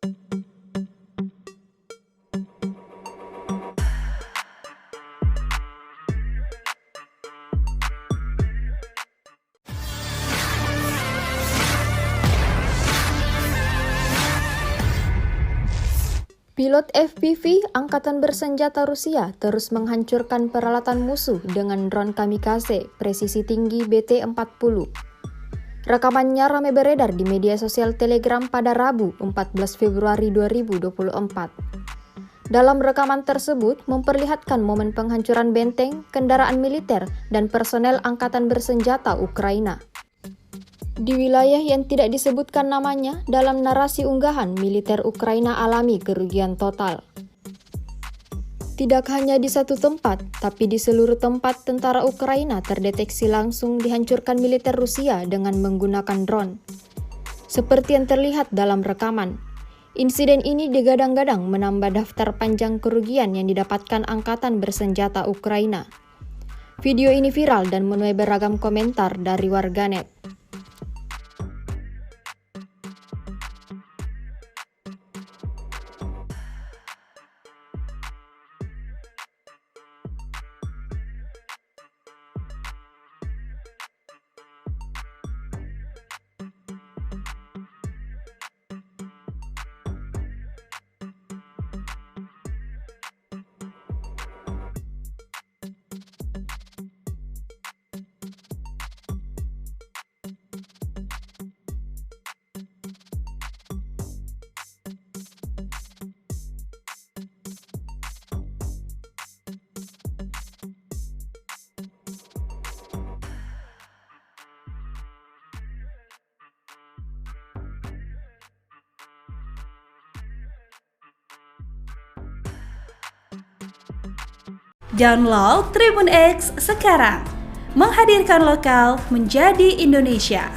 Pilot FPV Angkatan Bersenjata Rusia terus menghancurkan peralatan musuh dengan drone kamikaze presisi tinggi BT-40. Rekamannya ramai beredar di media sosial Telegram pada Rabu 14 Februari 2024. Dalam rekaman tersebut memperlihatkan momen penghancuran benteng, kendaraan militer, dan personel Angkatan Bersenjata Ukraina. Di wilayah yang tidak disebutkan namanya, dalam narasi unggahan, militer Ukraina alami kerugian total. Tidak hanya di satu tempat, tapi di seluruh tempat tentara Ukraina terdeteksi langsung dihancurkan militer Rusia dengan menggunakan drone. Seperti yang terlihat dalam rekaman, insiden ini digadang-gadang menambah daftar panjang kerugian yang didapatkan Angkatan Bersenjata Ukraina. Video ini viral dan menuai beragam komentar dari warganet. Download Tribun X sekarang, menghadirkan lokal menjadi Indonesia.